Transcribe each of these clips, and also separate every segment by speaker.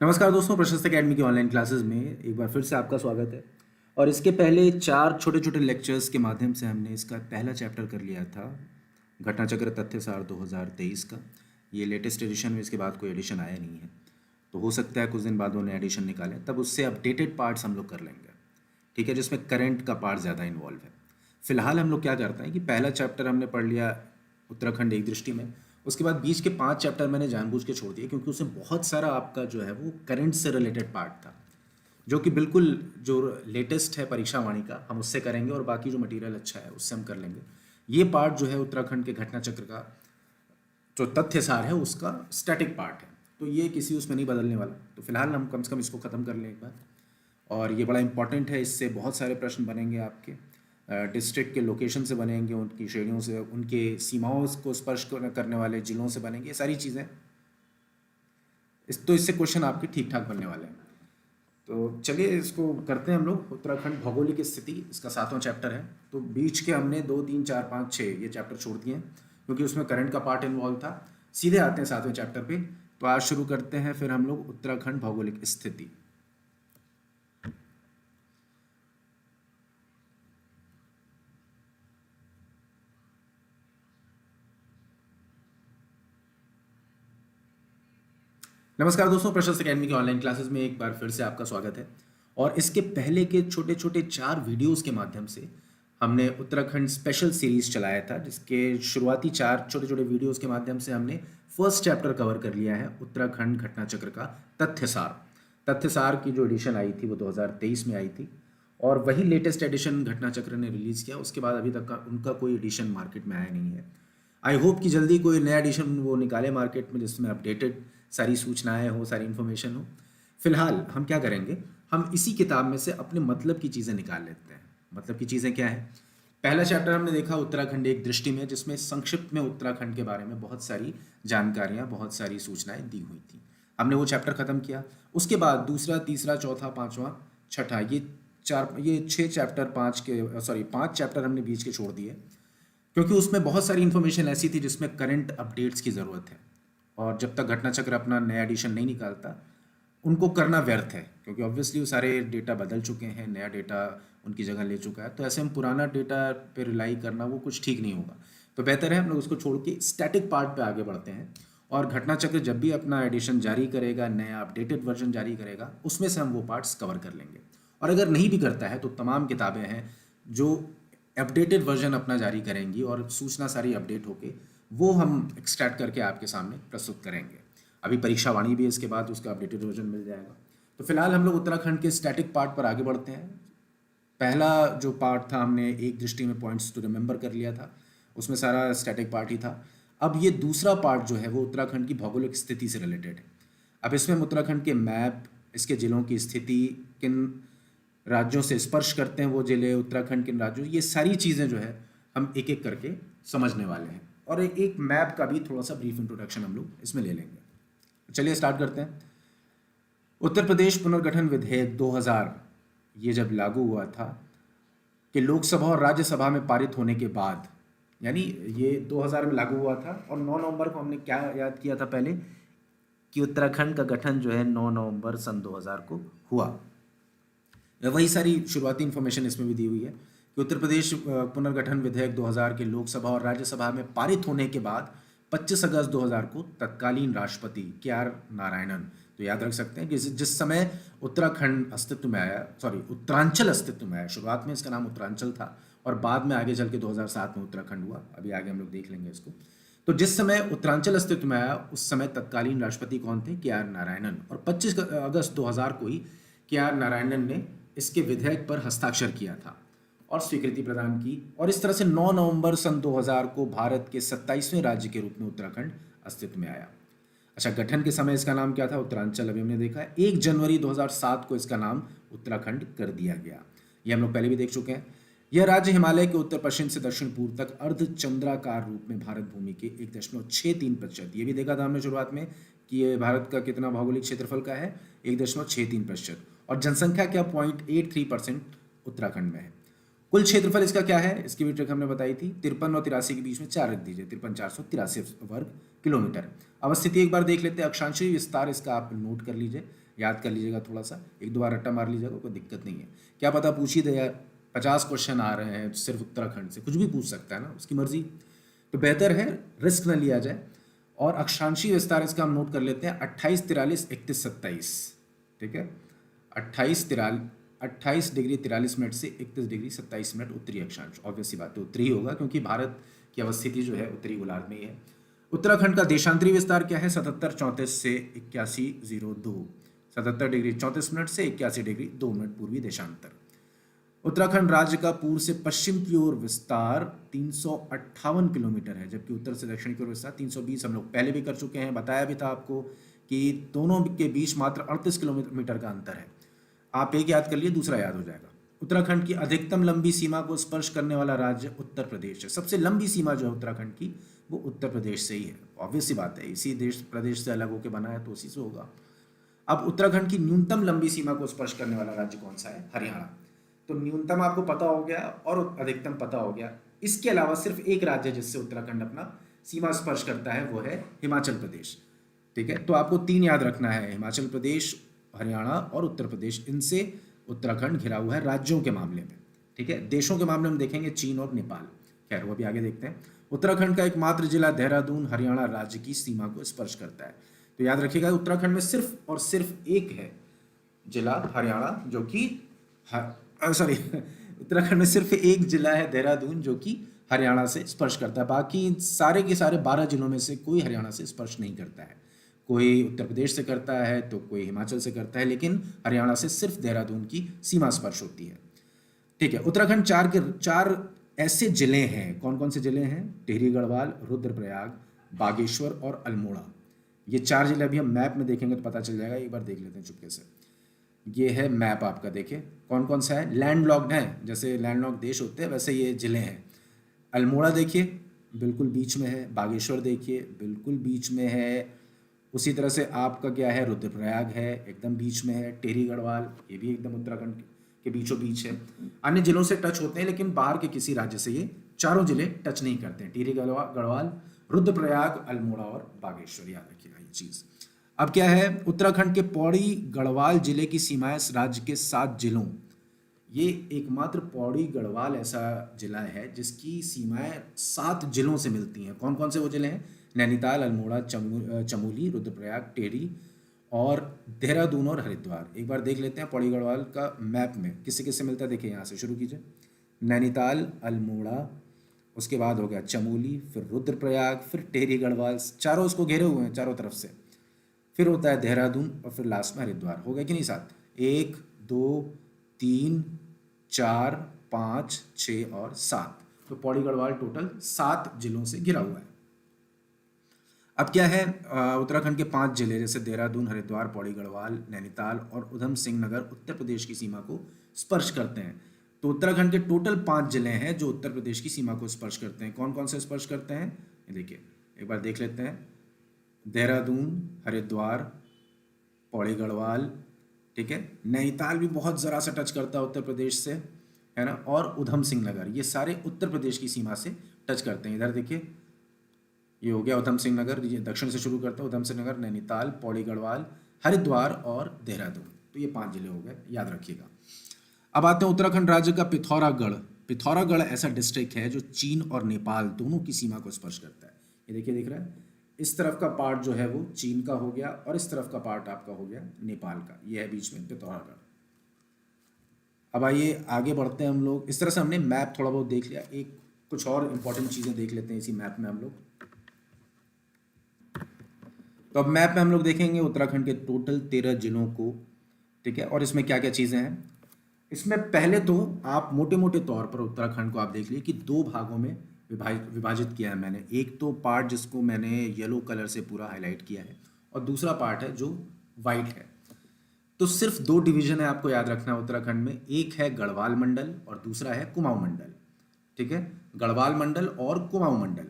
Speaker 1: नमस्कार दोस्तों, प्रशस्त एकेडमी की ऑनलाइन क्लासेस में एक बार फिर से आपका स्वागत है। और इसके पहले 4 छोटे-छोटे लेक्चर्स के माध्यम से हमने इसका पहला चैप्टर कर लिया था, घटना चक्र तथ्य सार 2023 का। ये लेटेस्ट एडिशन में, इसके बाद कोई एडिशन आया नहीं है, तो हो सकता है कुछ दिन बाद वो नया एडिशन निकालें, तब उससे अपडेटेड पार्ट्स हम लोग कर लेंगे, ठीक है, जिसमें करंट का पार्ट ज़्यादा इन्वॉल्व है। फिलहाल हम लोग क्या करते हैं कि पहला चैप्टर हमने पढ़ लिया उत्तराखंड एक दृष्टि में, उसके बाद बीच के 5 चैप्टर मैंने जानबूझ के छोड़ दिए क्योंकि उसमें बहुत सारा आपका जो है वो करंट से रिलेटेड पार्ट था, जो कि बिल्कुल जो लेटेस्ट है परीक्षा वाणी का, हम उससे करेंगे और बाकी जो मटेरियल अच्छा है उससे हम कर लेंगे। ये पार्ट जो है उत्तराखंड के घटना चक्र का जो तथ्य सार है उसका स्टैटिक पार्ट है, तो ये किसी उसमें नहीं बदलने वाला। तो फिलहाल हम कम से कम इसको ख़त्म कर लें एक बार। और ये बड़ा इंपॉर्टेंट है, इससे बहुत सारे प्रश्न बनेंगे आपके डिस्ट्रिक्ट के लोकेशन से बनेंगे, उनकी श्रेणियों से, उनके सीमाओं को स्पर्श करने वाले जिलों से बनेंगे, ये सारी चीज़ें तो इससे क्वेश्चन आपके ठीक ठाक बनने वाले हैं। तो चलिए इसको करते हैं हम लोग। उत्तराखंड भौगोलिक स्थिति इसका 7वां चैप्टर है। तो बीच के हमने 2, 3, 4, 5, 6 ये चैप्टर छोड़ दिए हैं क्योंकि उसमें करंट का पार्ट इन्वॉल्व था। सीधे आते हैं 7वें चैप्टर पे। तो आज शुरू करते हैं फिर हम लोग उत्तराखंड भौगोलिक स्थिति। नमस्कार दोस्तों, प्रशस्त एकेडमी की ऑनलाइन क्लासेस में एक बार फिर से आपका स्वागत है। और इसके पहले के छोटे छोटे 4 वीडियोस के माध्यम से हमने उत्तराखंड स्पेशल सीरीज चलाया था, जिसके शुरुआती 4 छोटे छोटे वीडियोस के माध्यम से हमने फर्स्ट चैप्टर कवर कर लिया है, उत्तराखंड घटना चक्र का तथ्य सार की जो एडिशन आई थी वो 2023 में आई थी, और वही लेटेस्ट एडिशन घटना चक्र ने रिलीज़ किया। उसके बाद अभी तक का उनका कोई एडिशन मार्केट में आया नहीं है। आई होप कि जल्दी कोई नया एडिशन वो निकाले मार्केट में, जिसमें अपडेटेड सारी सूचनाएं हो, सारी इन्फॉर्मेशन हो। फिलहाल हम क्या करेंगे, हम इसी किताब में से अपने मतलब की चीज़ें निकाल लेते हैं। मतलब की चीज़ें क्या है? पहला चैप्टर हमने देखा उत्तराखंड एक दृष्टि में, जिसमें संक्षिप्त में उत्तराखंड के बारे में बहुत सारी जानकारियाँ, बहुत सारी सूचनाएं दी हुई थी। हमने वो चैप्टर ख़त्म किया। उसके बाद दूसरा, तीसरा, चौथा, पाँचवा, छठा, ये 6 चैप्टर, 5 चैप्टर हमने बीच के छोड़ दिए क्योंकि उसमें बहुत सारी इन्फॉर्मेशन ऐसी थी जिसमें करंट अपडेट्स की ज़रूरत है, और जब तक घटना चक्र अपना नया एडिशन नहीं निकालता उनको करना व्यर्थ है, क्योंकि ऑब्वियसली वो सारे डेटा बदल चुके हैं, नया डेटा उनकी जगह ले चुका है। तो ऐसे में पुराना डेटा पे रिलाई करना वो कुछ ठीक नहीं होगा। तो बेहतर है हम लोग उसको छोड़ के स्टैटिक पार्ट पे आगे बढ़ते हैं, और घटना चक्र जब भी अपना एडिशन जारी करेगा, नया अपडेटेड वर्जन जारी करेगा, उसमें से हम वो पार्ट्स कवर कर लेंगे। और अगर नहीं भी करता है तो तमाम किताबें हैं जो अपडेटेड वर्जन अपना जारी करेंगी, और सूचना सारी अपडेट होके वो हम एक्सट्रैक्ट करके आपके सामने प्रस्तुत करेंगे। अभी परीक्षा वाणी भी है, इसके बाद उसका अपडेटेड वर्जन मिल जाएगा। तो फिलहाल हम लोग उत्तराखंड के स्टैटिक पार्ट पर आगे बढ़ते हैं। पहला जो पार्ट था हमने एक दृष्टि में पॉइंट्स टू रिमेंबर कर लिया था, उसमें सारा स्टैटिक पार्ट ही था। अब ये दूसरा पार्ट जो है वो उत्तराखंड की भौगोलिक स्थिति से रिलेटेड है। अब इसमें हम उत्तराखंड के मैप, इसके जिलों की स्थिति, किन राज्यों से स्पर्श करते हैं वो जिले, उत्तराखंड किन राज्यों, ये सारी चीज़ें जो है हम एक एक करके समझने वाले हैं, और एक मैप का भी थोड़ा सा ब्रीफ इंट्रोडक्शन हम लोग इसमें ले लेंगे। चलिए स्टार्ट करते हैं। उत्तर प्रदेश पुनर्गठन विधेयक 2000 ये जब लागू हुआ था कि लोकसभा और राज्यसभा में पारित होने के बाद, यानी ये 2000 में लागू हुआ था, और 9 नवंबर को हमने क्या याद किया था पहले, कि उत्तराखंड का गठन जो है 9 नवंबर सन 2000 को हुआ। वही सारी शुरुआती इन्फॉर्मेशन इसमें भी दी हुई है कि उत्तर प्रदेश पुनर्गठन विधेयक 2000 के लोकसभा और राज्यसभा में पारित होने के बाद 25 अगस्त 2000 को तत्कालीन राष्ट्रपति KR नारायणन, तो याद रख सकते हैं कि जिस समय उत्तराखंड अस्तित्व में आया, उत्तरांचल अस्तित्व में आया, शुरुआत में इसका नाम उत्तरांचल था और बाद में आगे चल के 2007 में उत्तराखंड हुआ, अभी आगे हम लोग देख लेंगे इसको। तो जिस समय उत्तरांचल अस्तित्व में आया उस समय तत्कालीन राष्ट्रपति कौन थे? KR नारायणन, और 25 अगस्त 2000 को ही KR नारायणन ने इसके विधेयक पर हस्ताक्षर किया था और स्वीकृति प्रदान की, और इस तरह से 9 नवंबर सन 2000 को भारत के 27वें राज्य के रूप में उत्तराखंड अस्तित्व में आया। अच्छा, गठन के समय इसका नाम क्या था? उत्तरांचल। अभी हमने देखा है 1 जनवरी 2007 को इसका नाम उत्तराखंड कर दिया गया। ये हम लोग पहले भी देख चुके हैं। यह राज्य हिमालय के उत्तर पश्चिम से दक्षिण पूर्व तक अर्धचंद्राकार रूप में भारत भूमि के 1.63%, ये भी देखा था हमने शुरुआत में कि ये भारत का कितना भौगोलिक क्षेत्रफल का है, 1.63%, और जनसंख्या क्या 0.83% उत्तराखंड में है। कुल क्षेत्रफल इसका क्या है, इसकी भी ट्रिक हमने बताई थी। 53 और 83 के बीच में 4 रख दीजिए, 53,483 वर्ग किलोमीटर। अवस्थिति एक बार देख लेते हैं, अक्षांशीय विस्तार इसका आप नोट कर लीजिए, याद कर लीजिएगा, थोड़ा सा एक दो बार रट्टा मार लीजिएगा, कोई दिक्कत नहीं है। क्या पता पूछ ही दे यार, 50 क्वेश्चन आ रहे हैं सिर्फ उत्तराखंड से, कुछ भी पूछ सकता है ना, उसकी मर्जी। तो बेहतर है रिस्क न लिया जाए। और अक्षांशीय विस्तार इसका हम नोट कर लेते हैं 28 43 31 27, ठीक है। 28 डिग्री 43 मिनट से 31 डिग्री 27 मिनट उत्तरी अक्षांश, ऑब्वियसली बात है उत्तरी होगा, क्योंकि भारत की अवस्थिति जो है उत्तरी गोलार्ध में ही है। उत्तराखंड का देशांतरी विस्तार क्या है? 77 34 से 8102, 77 डिग्री 34 मिनट से 81 डिग्री 2 मिनट पूर्वी देशांतर। उत्तराखंड राज्य का पूर्व से पश्चिम की ओर विस्तार 358 किलोमीटर है, जबकि उत्तर से दक्षिण की ओर विस्तार 320। हम लोग पहले भी कर चुके हैं, बताया भी था आपको कि दोनों के बीच मात्र 38 किलोमीटर का अंतर है। आप एक याद कर लिए, दूसरा याद हो जाएगा। उत्तराखंड की अधिकतम लंबी सीमा को स्पर्श करने वाला राज्य उत्तर प्रदेश है। सबसे लंबी सीमा जो है उत्तराखंड की, वो उत्तर प्रदेश से ही है, ऑब्वियस सी बात है, इसी देश प्रदेश से अलग होकर बना है तो उसी से होगा। अब उत्तराखंड की न्यूनतम लंबी सीमा को स्पर्श करने वाला राज्य कौन सा है? हरियाणा। तो न्यूनतम आपको पता हो गया और अधिकतम पता हो गया। इसके अलावा सिर्फ एक राज्य जिससे उत्तराखंड अपना सीमा स्पर्श करता है, वो है हिमाचल प्रदेश, ठीक है। तो आपको 3 याद रखना है, हिमाचल प्रदेश, हरियाणा और उत्तर प्रदेश, इनसे उत्तराखंड घिरा हुआ है राज्यों के मामले में, ठीक है। देशों के मामले में देखेंगे चीन और नेपाल, खैर वो भी आगे देखते हैं। उत्तराखंड का एकमात्र जिला देहरादून हरियाणा राज्य की सीमा को स्पर्श करता है। तो याद रखिएगा उत्तराखंड में सिर्फ और सिर्फ एक है जिला हरियाणा जो कि सॉरी उत्तराखंड में सिर्फ एक जिला है देहरादून जो कि हरियाणा से स्पर्श करता है। बाकी सारे के सारे 12 जिलों में से कोई हरियाणा से स्पर्श नहीं करता है। कोई उत्तर प्रदेश से करता है तो कोई हिमाचल से करता है, लेकिन हरियाणा से सिर्फ देहरादून की सीमा स्पर्श होती है, ठीक है। उत्तराखंड 4 ऐसे जिले हैं, कौन कौन से जिले हैं? टिहरी गढ़वाल, रुद्रप्रयाग, बागेश्वर और अल्मोड़ा। ये 4 जिले अभी हम मैप में देखेंगे तो पता चल जाएगा, एक बार देख लेते हैं चुपके से। ये है मैप आपका, देखिए कौन कौन सा है, लैंडलॉक्ड है, जैसे लैंडलॉक्ड देश होते हैं वैसे ये जिले हैं। अल्मोड़ा देखिए बिल्कुल बीच में है, बागेश्वर देखिए बिल्कुल बीच में है, उसी तरह से आपका क्या है, रुद्रप्रयाग है एकदम बीच में है, टिहरी गढ़वाल ये भी एकदम उत्तराखंड के बीचों बीच है। अन्य जिलों से टच होते हैं लेकिन बाहर के किसी राज्य से ये चारों जिले टच नहीं करते हैं, टिहरी गढ़वाल, रुद्रप्रयाग, अल्मोड़ा और बागेश्वर, याद रखिएगा ये चीज़। अब क्या है, उत्तराखंड के पौड़ी गढ़वाल जिले की सीमाएं राज्य के 7 जिलों, ये एकमात्र पौड़ी गढ़वाल ऐसा जिला है जिसकी सीमाएं 7 जिलों से मिलती हैं। कौन कौन से वो जिले हैं? नैनीताल, अल्मोड़ा, चमोली, रुद्रप्रयाग, टेहरी और देहरादून और हरिद्वार। एक बार देख लेते हैं पौड़ी गढ़वाल का मैप में किससे किससे मिलता है। देखिए यहाँ से शुरू कीजिए, नैनीताल, अल्मोड़ा, उसके बाद हो गया चमोली, फिर रुद्रप्रयाग, फिर टेहरी गढ़वाल, चारों उसको घेरे हुए हैं चारों तरफ से। फिर होता है देहरादून और फिर लास्ट में हरिद्वार। हो गया कि नहीं 7? 1 2 3 4 5 6 और 7। तो पौड़ी गढ़वाल टोटल 7 जिलों से घिरा हुआ है। अब क्या है, उत्तराखंड के 5 जिले जैसे देहरादून, हरिद्वार, पौड़ी गढ़वाल, नैनीताल और उधम सिंह नगर उत्तर प्रदेश की सीमा को स्पर्श करते हैं। तो उत्तराखंड के टोटल 5 जिले हैं जो उत्तर प्रदेश की सीमा को स्पर्श करते हैं। कौन कौन से स्पर्श करते हैं ये देखिए, एक बार देख लेते हैं। देहरादून, हरिद्वार, पौड़ी गढ़वाल, ठीक है, नैनीताल भी बहुत ज़रा सा टच करता है उत्तर प्रदेश से, है ना, और उधम सिंह नगर, ये सारे उत्तर प्रदेश की सीमा से टच करते हैं। इधर देखिए ये हो गया उधम सिंह नगर, ये दक्षिण से शुरू करता है, उधम सिंह नगर, नैनीताल, पौड़ी गढ़वाल, हरिद्वार और देहरादून। तो ये 5 जिले हो गए, याद रखिएगा। अब आते हैं उत्तराखंड राज्य का पिथौरागढ़। पिथौरागढ़ ऐसा डिस्ट्रिक्ट है जो चीन और नेपाल दोनों की सीमा को स्पर्श करता है। ये देखिए, दिख रहा है, इस तरफ का पार्ट जो है वो चीन का हो गया और इस तरफ का पार्ट आपका हो गया नेपाल का। ये है बीच में पिथौरागढ़। अब आइए आगे बढ़ते हैं हम लोग। इस तरह से हमने मैप थोड़ा बहुत देख लिया, एक कुछ और इंपॉर्टेंट चीज़ें देख लेते हैं इसी मैप में हम लोग। तो अब मैप में हम लोग देखेंगे उत्तराखंड के टोटल 13 जिलों को, ठीक है, और इसमें क्या क्या चीज़ें हैं। इसमें पहले तो आप मोटे मोटे तौर पर उत्तराखंड को आप देख लीजिए कि 2 भागों में विभाजित किया है मैंने। एक तो पार्ट जिसको मैंने येलो कलर से पूरा हाईलाइट किया है और दूसरा पार्ट है जो वाइट है। तो सिर्फ 2 डिवीजन है आपको याद रखना है उत्तराखंड में, एक है गढ़वाल मंडल और दूसरा है कुमाऊं मंडल, ठीक है। गढ़वाल मंडल और कुमाऊं मंडल,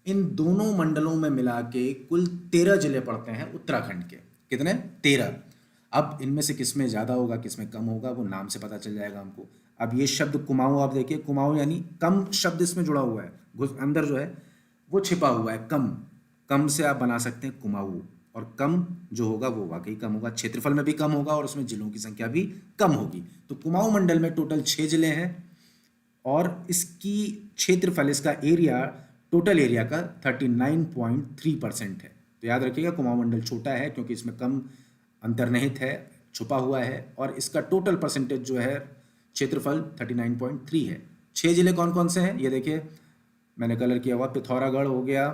Speaker 1: इन दोनों मंडलों में मिला के कुल 13 जिले पड़ते हैं उत्तराखंड के। कितने? 13। अब इनमें से किसमें ज़्यादा होगा किसमें कम होगा वो नाम से पता चल जाएगा हमको। अब ये शब्द कुमाऊं आप देखिए, कुमाऊं यानी कम शब्द इसमें जुड़ा हुआ है, अंदर जो है वो छिपा हुआ है, कम से आप बना सकते हैं कुमाऊं, और कम जो होगा वो वाकई कम होगा, क्षेत्रफल में भी कम होगा और उसमें जिलों की संख्या भी कम होगी। तो कुमाऊं मंडल में टोटल 6 जिले हैं और इसकी क्षेत्रफल, इसका एरिया, टोटल एरिया का 39.3% है। तो याद रखिएगा कुमाऊं मंडल छोटा है क्योंकि इसमें कम अंतर्निहित है, छुपा हुआ है, और इसका टोटल परसेंटेज जो है क्षेत्रफल 39.3 है। 6 जिले कौन कौन से हैं ये देखिए, मैंने कलर किया हुआ। पिथौरागढ़ हो गया,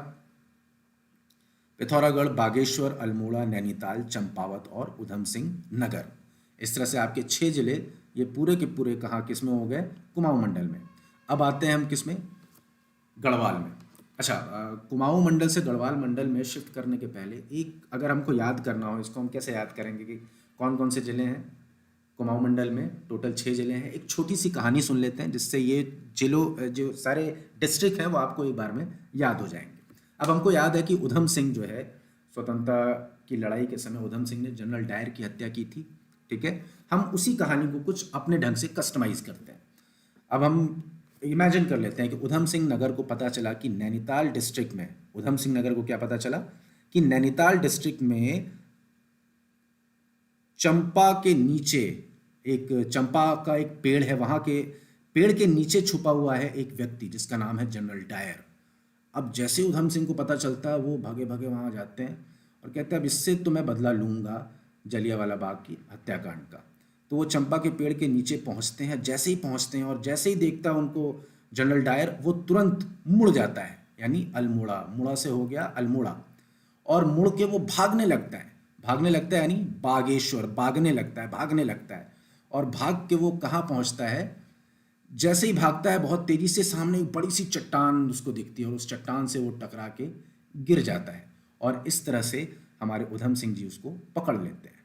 Speaker 1: पिथौरागढ़, बागेश्वर, अल्मोड़ा, नैनीताल, चंपावत और उधम सिंह नगर। इस तरह से आपके 6 जिले ये पूरे के पूरे कहाँ किस में हो गए, कुमाऊं मंडल में। अब आते हैं हम किस में, गढ़वाल में। अच्छा, कुमाऊं मंडल से गढ़वाल मंडल में शिफ्ट करने के पहले एक अगर हमको याद करना हो, इसको हम कैसे याद करेंगे कि कौन कौन से जिले हैं कुमाऊं मंडल में। टोटल 6 जिले हैं। एक छोटी सी कहानी सुन लेते हैं जिससे ये जिलों जो सारे डिस्ट्रिक्ट हैं वो आपको एक बार में याद हो जाएंगे। अब हमको याद है कि उधम सिंह जो है, स्वतंत्रता की लड़ाई के समय उधम सिंह ने जनरल डायर की हत्या की थी। ठीक है, हम उसी कहानी को कुछ अपने ढंग से कस्टमाइज करते हैं। अब हम इमेजिन कर लेते हैं कि उधम सिंह नगर को पता चला कि नैनीताल डिस्ट्रिक्ट में, उधम सिंह नगर को क्या पता चला कि नैनीताल डिस्ट्रिक्ट में चंपा के नीचे, एक चंपा का एक पेड़ है, वहां के पेड़ के नीचे छुपा हुआ है एक व्यक्ति जिसका नाम है जनरल डायर। अब जैसे उधम सिंह को पता चलता है वो भागे भागे वहां जाते हैं और कहते हैं अब इससे तो मैं बदला लूंगा जलियांवाला बाग की हत्याकांड का। तो वो चंपा के पेड़ के नीचे पहुंचते हैं। जैसे ही पहुंचते हैं और जैसे ही देखता है उनको जनरल डायर, वो तुरंत मुड़ जाता है, यानी अल्मोड़ा, मुड़ा से हो गया अल्मोड़ा, और मुड़ के वो भागने लगता है। भागने लगता है यानी बागेश्वर, भागने लगता है, भागने लगता है। और भाग के वो कहाँ पहुंचता है, जैसे ही भागता है बहुत तेजी से सामने एक बड़ी सी चट्टान उसको दिखती है और उस चट्टान से वो टकरा के गिर जाता है। और इस तरह से हमारे उधम सिंह जी उसको पकड़ लेते हैं।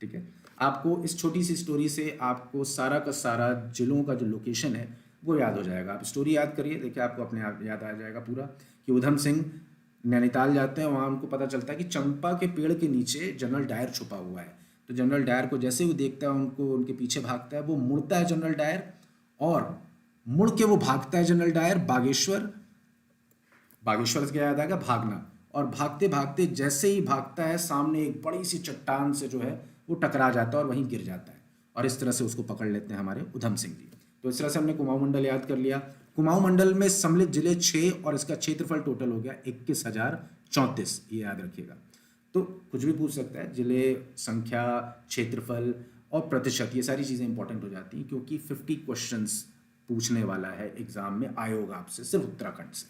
Speaker 1: ठीक है, आपको इस छोटी सी स्टोरी से आपको सारा का सारा जिलों का जो लोकेशन है वो याद हो जाएगा। आप स्टोरी याद करिए, देखिए आपको अपने आप याद आ जाएगा पूरा कि उधम सिंह नैनीताल जाते हैं, वहाँ उनको पता चलता है कि चंपा के पेड़ के नीचे जनरल डायर छुपा हुआ है। तो जनरल डायर को जैसे वो देखता है, उनको उनके पीछे भागता है, वो मुड़ता है जनरल डायर, और मुड़ के वो भागता है जनरल डायर बागेश्वर। बागेश्वर से क्या याद आएगा, भागना। और भागते भागते जैसे ही भागता है सामने एक बड़ी सी चट्टान से जो है वो टकरा जाता है और वहीं गिर जाता है। और इस तरह से उसको पकड़ लेते हैं हमारे उधम सिंह जी। तो इस तरह से हमने कुमाऊं मंडल याद कर लिया। कुमाऊं मंडल में सम्मिलित जिले 6 और इसका क्षेत्रफल टोटल हो गया 21,034, ये याद रखिएगा। तो कुछ भी पूछ सकता है, जिले, संख्या, क्षेत्रफल और प्रतिशत, ये सारी चीज़ें इंपॉर्टेंट हो जाती हैं क्योंकि 50 क्वेश्चंस पूछने वाला है एग्जाम में आयोग आपसे, सिर्फ उत्तराखंड से।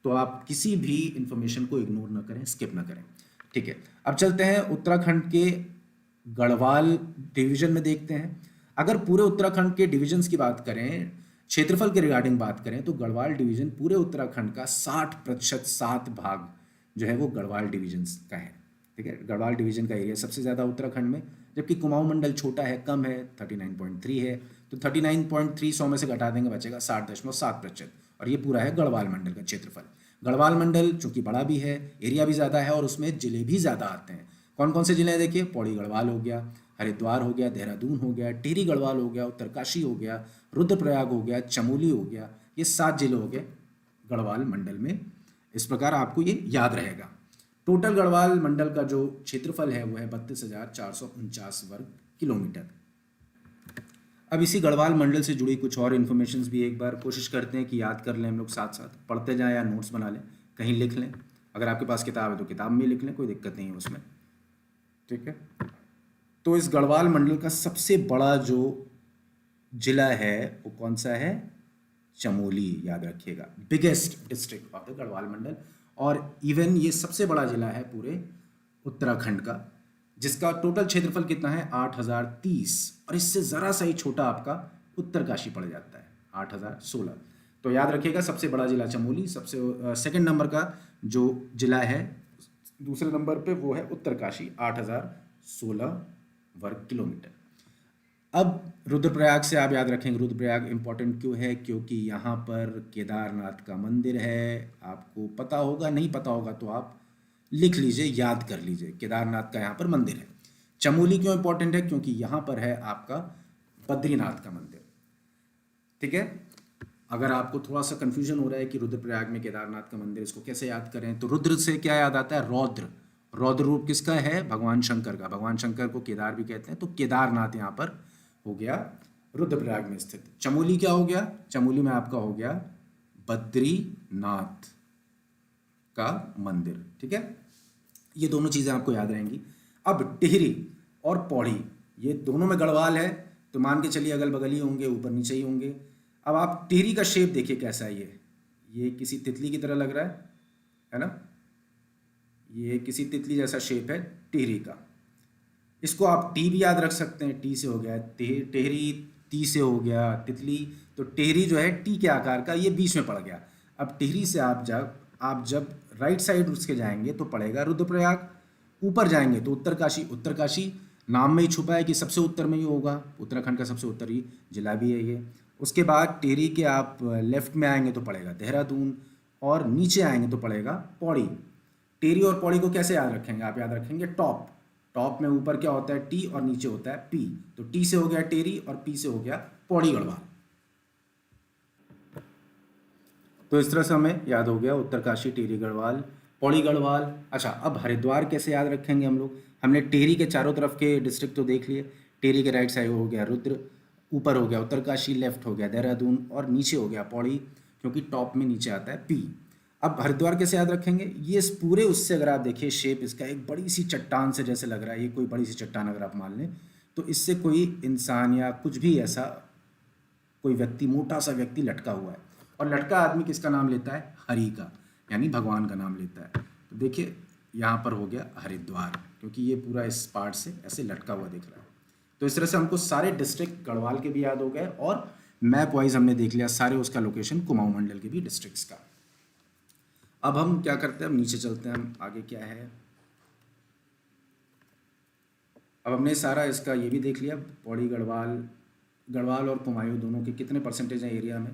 Speaker 1: तो आप किसी भी इंफॉर्मेशन को इग्नोर ना करें, स्किप ना करें। ठीक है, अब चलते हैं उत्तराखंड के गढ़वाल डिवीजन में देखते हैं। अगर पूरे उत्तराखंड के डिविजन्स की बात करें, क्षेत्रफल के रिगार्डिंग बात करें, तो गढ़वाल डिवीजन पूरे उत्तराखंड का 60%, 7 भाग जो है वो गढ़वाल डिवीजन्स का है। ठीक है, गढ़वाल डिवीजन का एरिया सबसे ज़्यादा उत्तराखंड में, जबकि कुमाऊं मंडल छोटा है, कम है, 39.3 है। तो 39.3 100 में से घटा देंगे, बचेगा 60.7%। और ये पूरा है गढ़वाल मंडल का क्षेत्रफल। गढ़वाल मंडल चूंकि बड़ा भी है, एरिया भी ज़्यादा है और उसमें जिले भी ज़्यादा आते हैं। कौन कौन से जिले हैं देखिए, पौड़ी गढ़वाल हो गया, हरिद्वार हो गया, देहरादून हो गया, टिहरी गढ़वाल हो गया, उत्तरकाशी हो गया, रुद्रप्रयाग हो गया, चमोली हो गया। ये 7 जिले हो गए गढ़वाल मंडल में। इस प्रकार आपको ये याद रहेगा। टोटल गढ़वाल मंडल का जो क्षेत्रफल है वो है 32,449 वर्ग किलोमीटर। अब इसी गढ़वाल मंडल से जुड़ी कुछ और इन्फॉर्मेशन भी एक बार कोशिश करते हैं कि याद कर लें हम लोग, साथ साथ पढ़ते जाएं या नोट्स बना लें, कहीं लिख लें। अगर आपके पास किताब है तो किताब में लिख लें, कोई दिक्कत नहीं है उसमें। ठीक है, तो इस गढ़वाल मंडल का सबसे बड़ा जो जिला है वो कौन सा है, चमोली, याद रखिएगा, biggest district of the Garhwal Mandal. और इवन ये सबसे बड़ा जिला है पूरे उत्तराखंड का, जिसका टोटल क्षेत्रफल कितना है, 8,030। और इससे ज़रा सा ही छोटा आपका उत्तरकाशी पड़ जाता है, 8,016। तो याद रखिएगा सबसे बड़ा जिला चमोली, सबसे सेकंड नंबर का जो जिला है दूसरे नंबर पे वो है उत्तरकाशी, 8,016 वर्ग किलोमीटर। अब रुद्रप्रयाग से आप याद रखेंगे, रुद्रप्रयाग इंपॉर्टेंट क्यों है, क्योंकि यहाँ पर केदारनाथ का मंदिर है। आपको पता होगा, नहीं पता होगा तो आप लिख लीजिए, याद कर लीजिए, केदारनाथ का यहाँ पर मंदिर है। चमोली क्यों इंपॉर्टेंट है, क्योंकि यहाँ पर है आपका बद्रीनाथ का मंदिर। ठीक है, अगर आपको थोड़ा सा कंफ्यूजन हो रहा है कि रुद्रप्रयाग में केदारनाथ का मंदिर, इसको कैसे याद करें, तो रुद्र से क्या याद आता है, रौद्र, रौद्र रूप किसका है? भगवान शंकर का। भगवान शंकर को केदार भी कहते हैं, तो केदारनाथ यहाँ पर हो गया रुद्रप्रयाग में स्थित। चमोली क्या हो गया? चमोली में आपका हो गया बद्रीनाथ का मंदिर। ठीक है, ये दोनों चीज़ें आपको याद रहेंगी। अब टिहरी और पौड़ी, ये दोनों में गढ़वाल है, तो मान के चलिए अगल बगल ही होंगे, ऊपर नीचे ही होंगे। अब आप टिहरी का शेप देखिए कैसा है। ये किसी तितली की तरह लग रहा है ना? ये किसी तितली जैसा शेप है टिहरी का। इसको आप टी भी याद रख सकते हैं, टी से हो गया टेहरी, ती से हो गया तितली, तो टेहरी जो है टी के आकार का, ये बीच में पड़ गया। अब टिहरी से आप जब राइट साइड उसके जाएंगे तो पड़ेगा रुद्रप्रयाग, ऊपर जाएंगे तो उत्तरकाशी। उत्तरकाशी नाम में ही छुपा है कि सबसे उत्तर में ही होगा, उत्तराखंड का सबसे उत्तरी जिला भी है ये। उसके बाद टिहरी के आप लेफ्ट में आएंगे तो पड़ेगा देहरादून, और नीचे आएंगे तो पड़ेगा पौड़ी। टिहरी और पौड़ी को कैसे याद रखेंगे? आप याद रखेंगे टॉप। टॉप में ऊपर क्या होता है? टी, और नीचे होता है पी। तो टी से हो गया टिहरी और पी से हो गया पौड़ी गढ़वाल। तो इस तरह से हमें याद हो गया उत्तरकाशी, टिहरी गढ़वाल, पौड़ी गढ़वाल। अच्छा, अब हरिद्वार कैसे याद रखेंगे हम लोग? हमने टिहरी के चारों तरफ के डिस्ट्रिक्ट तो देख लिए। टिहरी के राइट साइड हो गया रुद्र, ऊपर हो गया उत्तरकाशी, लेफ्ट हो गया देहरादून, और नीचे हो गया पौड़ी, क्योंकि टॉप में नीचे आता है पी। अब हरिद्वार कैसे याद रखेंगे? ये इस पूरे उससे अगर आप देखिए शेप इसका एक बड़ी सी चट्टान से जैसे लग रहा है, ये कोई बड़ी सी चट्टान अगर आप मान लें, तो इससे कोई इंसान या कुछ भी ऐसा कोई व्यक्ति, मोटा सा व्यक्ति लटका हुआ है, और लटका आदमी किसका नाम लेता है? हरि का, यानी भगवान का नाम लेता है। तो देखिए यहाँ पर हो गया हरिद्वार, क्योंकि ये पूरा इस पार्ट से ऐसे लटका हुआ दिख रहा है। तो इस तरह से हमको सारे डिस्ट्रिक्ट गढ़वाल के भी याद हो गए, और मैप वाइज हमने देख लिया सारे उसका लोकेशन, कुमाऊं मंडल के भी डिस्ट्रिक्ट्स का। अब हम क्या करते हैं? हम नीचे चलते हैं, हम आगे क्या है। अब हमने सारा इसका ये भी देख लिया, पौड़ी गढ़वाल और कुमायूं दोनों के कितने परसेंटेज हैं एरिया में।